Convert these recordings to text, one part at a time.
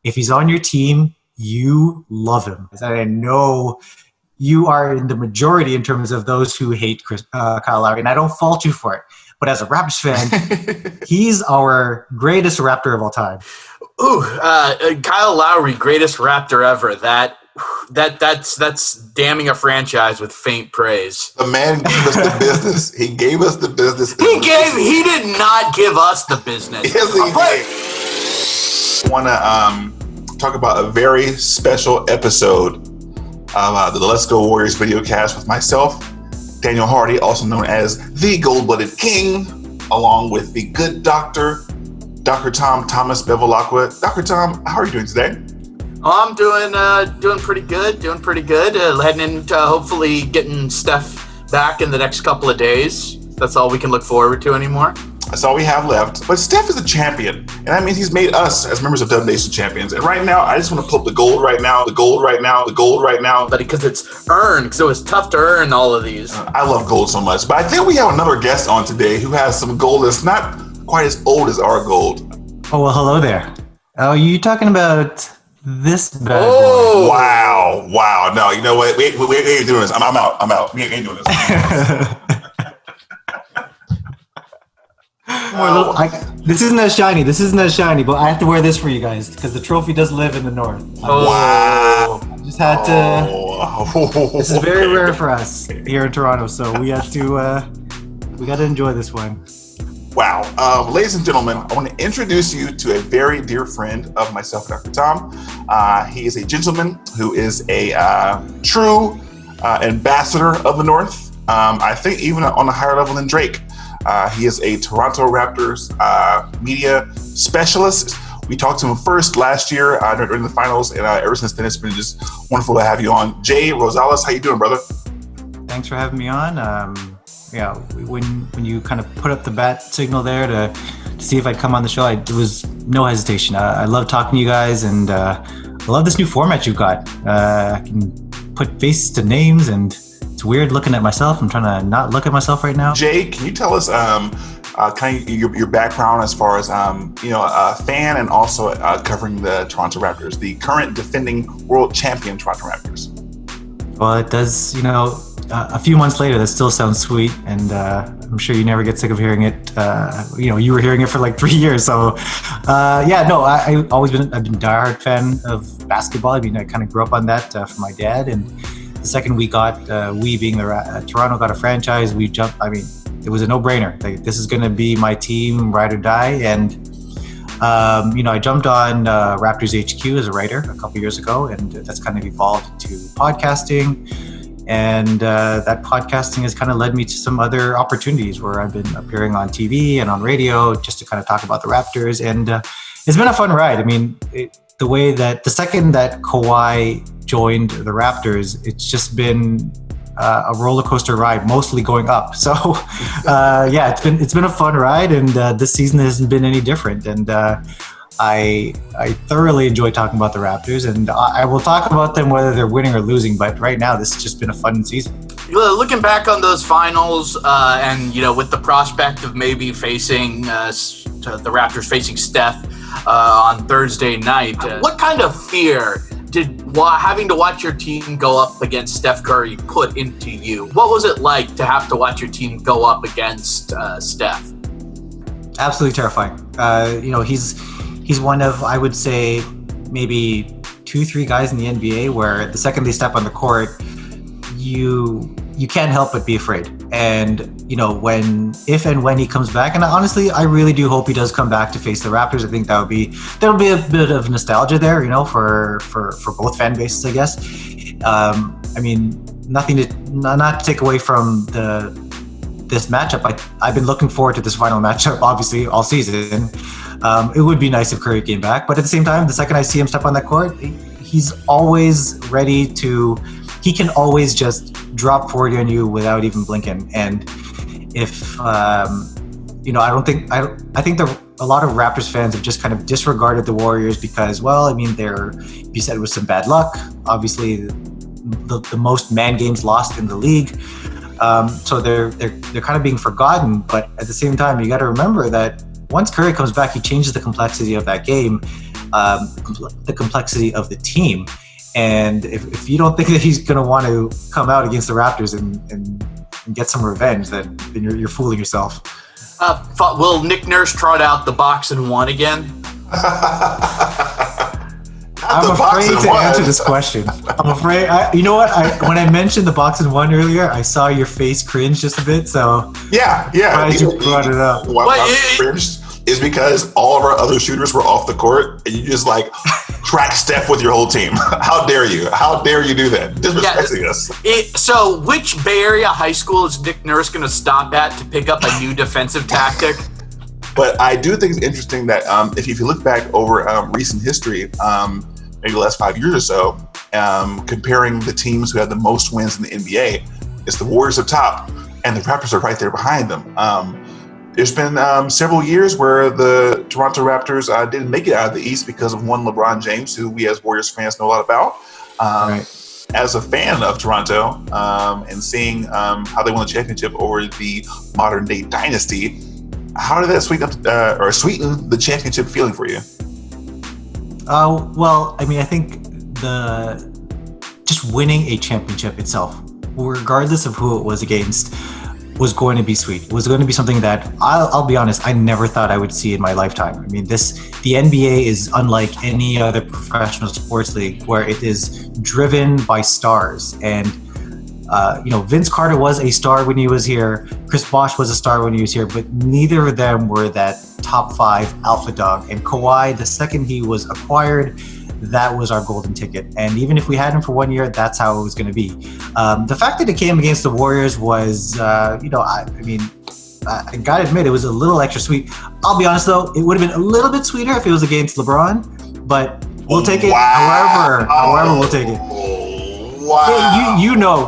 if he's on your team, you love him. And I know you are in the majority in terms of those who hate Kyle Lowry, and I don't fault you for it. But as a Raptors fan, he's our greatest Raptor of all time. Ooh, Kyle Lowry, greatest Raptor ever. That's damning a franchise with faint praise. The man gave us the business. He gave us the business. He did not give us the business. Yes, he did. I want to talk about a very special episode of the Let's Go Warriors video cast with myself, Daniel Hardee, also known as the Gold-Blooded King, along with the good doctor, Dr. Thomas Bevilacqua. Dr. Tom, how are you doing today? I'm doing pretty good. Heading into hopefully getting Steph back in the next couple of days. That's all we can look forward to anymore. That's all we have left. But Steph is a champion, and that means he's made us, as members of DubNation, champions. And right now, I just want to pull up the gold right now. But because it's earned, because it was tough to earn all of these. I love gold so much. But I think we have another guest on today who has some gold that's not quite as old as our gold. Oh, well, hello there. Oh, you talking about this bad boy? Wow. No, you know what? We ain't doing this. I'm out. We ain't doing this. This isn't as shiny, but I have to wear this for you guys because the trophy does live in the north. Wow. I just had to. This is very rare for us here in Toronto, so we have to. We got to enjoy this one. Wow. Ladies and gentlemen, I want to introduce you to a very dear friend of myself, Dr. Tom. He is a gentleman who is a true ambassador of the North. I think even on a higher level than Drake. He is a Toronto Raptors media specialist. We talked to him first last year during the finals, and ever since then, it's been just wonderful to have you on. Jay Rosales, how you doing, brother? Thanks for having me on. When you kind of put up the bat signal there to see if I'd come on the show, it was no hesitation. I love talking to you guys, and I love this new format you've got. I can put faces to names, and it's weird looking at myself. I'm trying to not look at myself right now. Jay, can you tell us kind of your background as far as a fan and also covering the Toronto Raptors, the current defending world champion Toronto Raptors? Well, it does, a few months later, that still sounds sweet, and I'm sure you never get sick of hearing it. You were hearing it for like 3 years, so I've been a diehard fan of basketball. I mean, I kind of grew up on that from my dad, and the second we got, we being Toronto got a franchise, we jumped. I mean, it was a no-brainer. Like, this is going to be my team, ride or die, and I jumped on Raptors HQ as a writer a couple years ago, and that's kind of evolved to podcasting. And that podcasting has kind of led me to some other opportunities where I've been appearing on TV and on radio just to kind of talk about the Raptors. And it's been a fun ride. I mean, the second that Kawhi joined the Raptors, it's just been a roller coaster ride, mostly going up. So it's been a fun ride, and this season hasn't been any different. And I thoroughly enjoy talking about the Raptors, and I will talk about them whether they're winning or losing. But right now, this has just been a fun season. Looking back on those finals, and with the prospect of maybe facing the Raptors facing Steph on Thursday night, what kind of fear did having to watch your team go up against Steph Curry put into you? What was it like to have to watch your team go up against Steph? Absolutely terrifying. He's one of, I would say, maybe 2-3 guys in the NBA where the second they step on the court, you can't help but be afraid. And if and when he comes back, and honestly, I really do hope he does come back to face the Raptors. I think there'll be a bit of nostalgia there, for both fan bases, I guess. I mean, not to take away from this matchup. I've been looking forward to this final matchup, obviously, all season. It would be nice if Curry came back, but at the same time, the second I see him step on that court, he's always ready to. He can always just drop 40 on you without even blinking. And if I think a lot of Raptors fans have just kind of disregarded the Warriors because, you said it was some bad luck. Obviously, the most man games lost in the league. So they're kind of being forgotten. But at the same time, you got to remember that once Curry comes back, he changes the complexity of that game. the complexity of the team. And if you don't think that he's going to want to come out against the Raptors and get some revenge, then you're fooling yourself. Will Nick Nurse trot out the box and one again? I'm afraid to answer this question. I'm afraid. You know what? When I mentioned the box and one earlier, I saw your face cringe just a bit. So yeah. You brought it up. Why I cringed is because all of our other shooters were off the court, and you just like track Steph with your whole team. How dare you? How dare you do that? Disrespecting us. So, which Bay Area high school is Nick Nurse going to stop at to pick up a new defensive tactic? But I do think it's interesting that if you look back over recent history, maybe the last 5 years or so, comparing the teams who have the most wins in the NBA, it's the Warriors up top, and the Raptors are right there behind them. There's been several years where the Toronto Raptors didn't make it out of the East because of one LeBron James, who we as Warriors fans know a lot about. Right. As a fan of Toronto and seeing how they won the championship over the modern day dynasty, how did that sweeten the championship feeling for you? Well, I mean, I think just winning a championship itself, regardless of who it was against, was going to be sweet. It was going to be something that I'll be honest, I never thought I would see in my lifetime. I mean, the NBA is unlike any other professional sports league where it is driven by stars. And Vince Carter was a star when he was here. Chris Bosh was a star when he was here, but neither of them were that top 5 alpha dog. And Kawhi, the second he was acquired, that was our golden ticket. And even if we had him for 1 year, that's how it was going to be. The fact that it came against the Warriors was, I gotta admit, it was a little extra sweet. I'll be honest though, it would have been a little bit sweeter if it was against LeBron, but we'll take it. Wow. However, we'll take it. Wow. Yeah,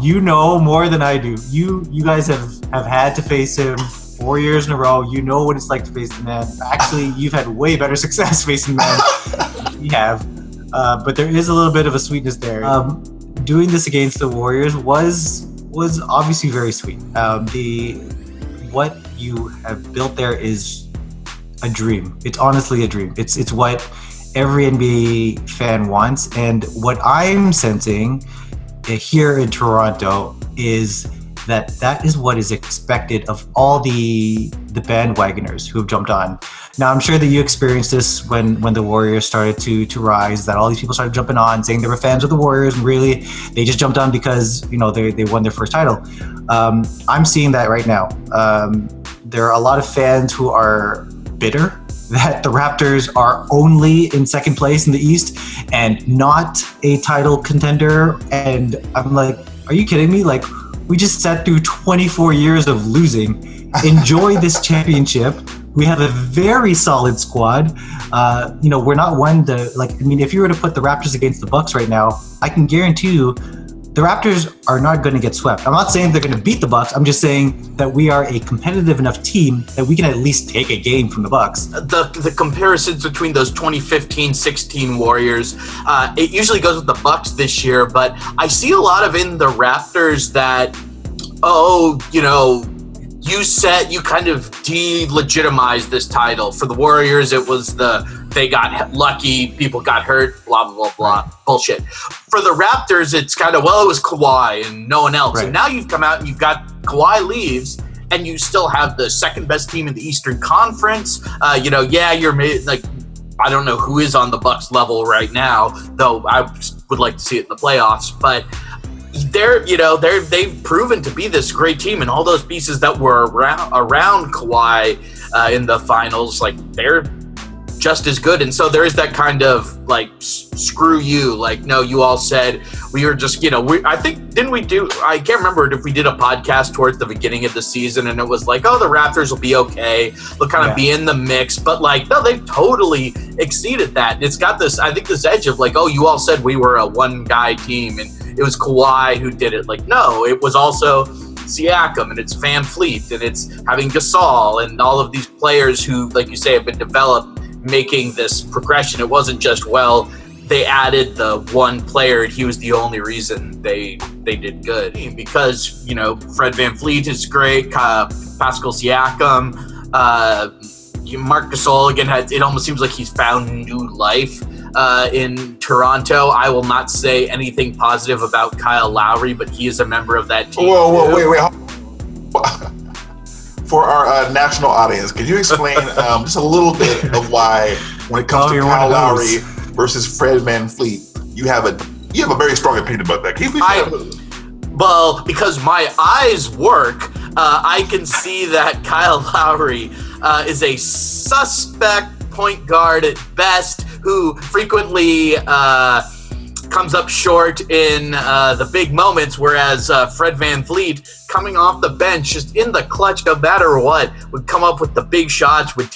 you know more than I do. You guys have had to face him 4 years in a row. You know what it's like to face the man. Actually, you've had way better success facing the man than we have. But there is a little bit of a sweetness there. Doing this against the Warriors was obviously very sweet. What you have built there is a dream. It's honestly a dream. It's what every NBA fan wants. And what I'm sensing here in Toronto is that is what is expected of all the bandwagoners who have jumped on. Now, I'm sure that you experienced this when the Warriors started to rise, that all these people started jumping on, saying they were fans of the Warriors, and really they just jumped on because they won their first title. I'm seeing that right now. There are a lot of fans who are bitter that the Raptors are only in second place in the East and not a title contender. And I'm like, are you kidding me? Like, we just sat through 24 years of losing. Enjoy this championship. We have a very solid squad. We're not one to if you were to put the Raptors against the Bucks right now, I can guarantee you the Raptors are not going to get swept. I'm not saying they're going to beat the Bucks. I'm just saying that we are a competitive enough team that we can at least take a game from the Bucks. The comparisons between those 2015-16 Warriors, it usually goes with the Bucks this year, but I see a lot of in the Raptors that, you kind of delegitimized this title. For the Warriors, it was they got lucky, people got hurt, blah, blah, blah, blah, bullshit. For the Raptors, it's kind of, it was Kawhi and no one else. Right. And now you've come out and you've got Kawhi leaves, and you still have the second best team in the Eastern Conference. You're like, I don't know who is on the Bucks level right now, though I would like to see it in the playoffs, but they've proven to be this great team, and all those pieces that were around Kawhi in the finals, like, they're just as good. And so there is that kind of screw you, no, you all said we were just, I think, I can't remember if we did a podcast towards the beginning of the season and it was like, the Raptors will be okay, they'll kind of be in the mix, but no, they've totally exceeded that. And it's got this, I think, this edge of you all said we were a one guy team and it was Kawhi who did it. No, it was also Siakam, and it's Van Fleet, and it's having Gasol, and all of these players who, like you say, have been developed, making this progression. It wasn't just, they added the one player and he was the only reason they did good. Because, Fred Van Fleet is great, Pascal Siakam, Marc Gasol again it almost seems like he's found new life in Toronto. I will not say anything positive about Kyle Lowry, but he is a member of that team. Whoa, wait. For our national audience, could you explain just a little bit of why, when it comes to Kyle Lowry versus Fred VanVleet, you have a very strong opinion about that? Can you please Well, because my eyes work, I can see that Kyle Lowry is a suspect point guard at best, who frequently comes up short in the big moments, whereas Fred VanVleet, coming off the bench, just in the clutch no matter what, would come up with the big shots, would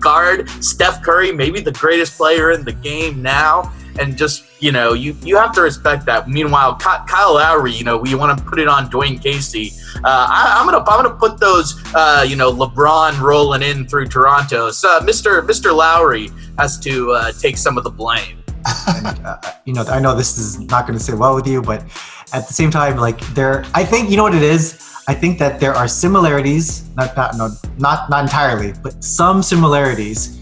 guard Steph Curry, maybe the greatest player in the game now, and just, you have to respect that. Meanwhile, Kyle Lowry, we want to put it on Dwayne Casey. I'm gonna put those, LeBron rolling in through Toronto. So Mr. Lowry has to take some of the blame. And, I know this is not going to sit well with you, but at the same time, I think, you know what it is? I think that there are similarities, not entirely, but some similarities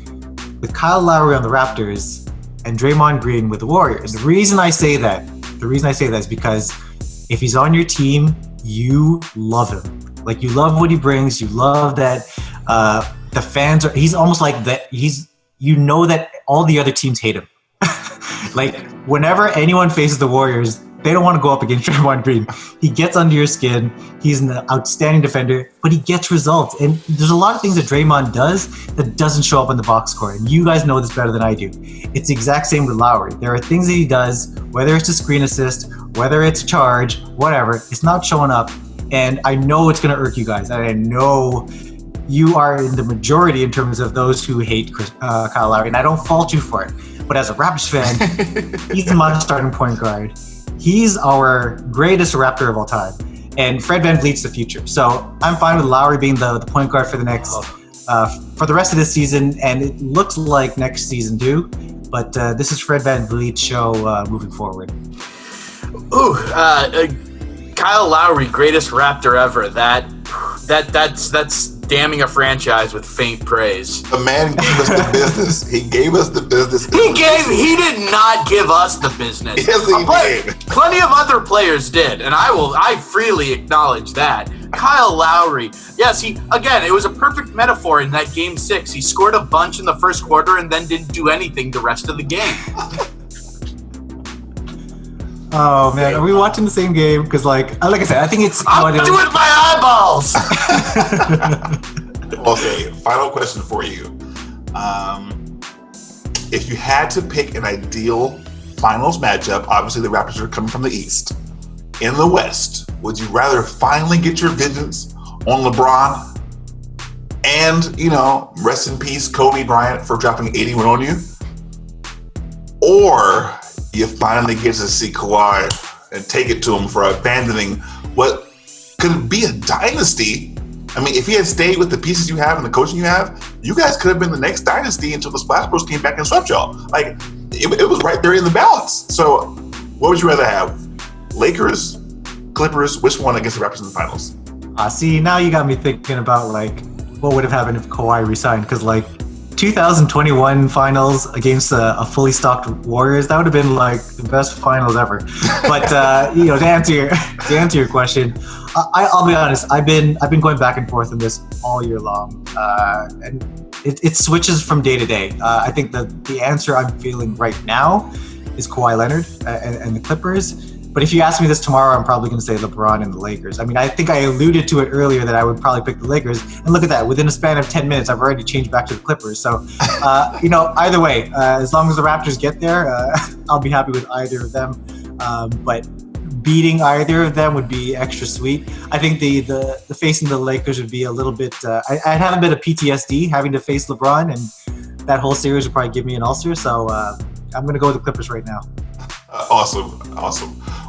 with Kyle Lowry on the Raptors and Draymond Green with the Warriors. The reason I say that is because if he's on your team, you love him. You love what he brings. You love that the fans he's almost like that. That all the other teams hate him. Whenever anyone faces the Warriors, they don't want to go up against Draymond Green. He gets under your skin. He's an outstanding defender, but he gets results. And there's a lot of things that Draymond does that doesn't show up in the box score. And you guys know this better than I do. It's the exact same with Lowry. There are things that he does, whether it's a screen assist, whether it's a charge, whatever, it's not showing up. And I know it's going to irk you guys. I know you are in the majority in terms of those who hate Kyle Lowry, and I don't fault you for it. But as a Raptors fan, he's my starting point guard. He's our greatest Raptor of all time. And Fred VanVleet's the future. So I'm fine with Lowry being the point guard for the next, for the rest of this season. And it looks like next season too. But this is Fred VanVleet's show moving forward. Ooh, Kyle Lowry, greatest Raptor ever. That's damning a franchise with faint praise. The man gave us the business. He gave us the business. He did not give us the business. Yes, he did. Plenty of other players did, and I freely acknowledge that. Kyle Lowry, yes, it was a perfect metaphor in that game 6. He scored a bunch in the first quarter and then didn't do anything the rest of the game. Oh man, are we watching the same game? Because like I said, I think it's. I'm doing my eyeballs. Okay, final question for you. If you had to pick an ideal finals matchup, obviously the Raptors are coming from the East. In the West, would you rather finally get your vengeance on LeBron and, rest in peace, Kobe Bryant for dropping 81 on you? Or you finally get to see Kawhi and take it to him for abandoning what could be a dynasty. I mean, if he had stayed with the pieces you have and the coaching you have, you guys could have been the next dynasty until the Splash Bros came back and swept y'all. It was right there in the balance. So what would you rather have? Lakers, Clippers, which one against the Raptors in the finals? See, now you got me thinking about what would have happened if Kawhi resigned, because 2021 finals against a fully stocked Warriors, that would have been the best finals ever. But to answer your question, I'll be honest. I've been going back and forth on this all year long, and it switches from day to day. I think the answer I'm feeling right now is Kawhi Leonard and the Clippers. But if you ask me this tomorrow, I'm probably going to say LeBron and the Lakers. I mean, I think I alluded to it earlier that I would probably pick the Lakers. And look at that. Within a span of 10 minutes, I've already changed back to the Clippers. So, either way, as long as the Raptors get there, I'll be happy with either of them. But beating either of them would be extra sweet. I think the facing the Lakers would be a little bit... I'd have a bit of PTSD having to face LeBron, and that whole series would probably give me an ulcer. So I'm going to go with the Clippers right now. Awesome.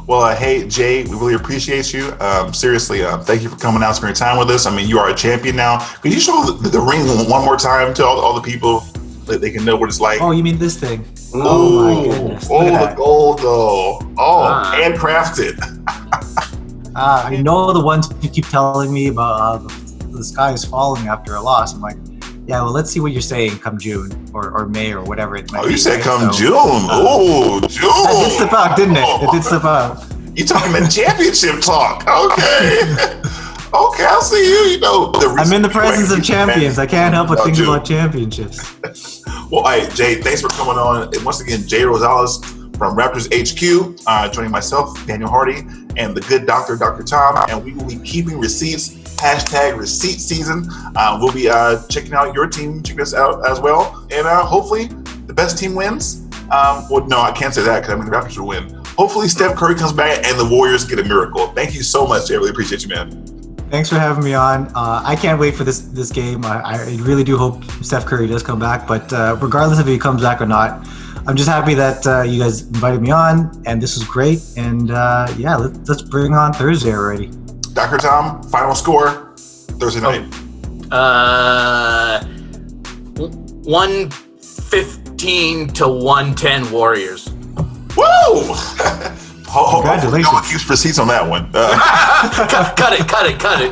Well, hey, Jay, we really appreciate you. Seriously, thank you for coming out, spending time with us. I mean, you are a champion now. Could you show the ring one more time to all the people that they can know what it's like? Oh, you mean this thing? Ooh, oh, my goodness. Oh, the gold, though. Oh, handcrafted. I know the ones you keep telling me about the sky is falling after a loss. I'm like, Yeah, well, let's see what you're saying come June or May or whatever it might be. Oh, you said come So, June. Oh, June. That did slip out, didn't it? It did slip out. You talking the championship talk. Okay. Okay, I'll see you. You know, I'm in the presence of champions. I can't help but think about championships. Well, all right, Jay, thanks for coming on. And once again, Jay Rosales from Raptors HQ, joining myself, Daniel Hardee, and the good Dr. Tom. And we will be keeping receipts, #receipt season. We'll be checking out your team, checking us out as well. And hopefully the best team wins. Well, no, I can't say that because the Raptors will win. Hopefully Steph Curry comes back and the Warriors get a miracle. Thank you so much, Jay. I really appreciate you, man. Thanks for having me on. I can't wait for this game. I really do hope Steph Curry does come back, but regardless if he comes back or not, I'm just happy that you guys invited me on, and this was great. And yeah, let's bring on Thursday already. Dr. Tom, final score Thursday night. 115 to 110 Warriors. Woo! Congratulations. No excuse for seats on that one. Cut it.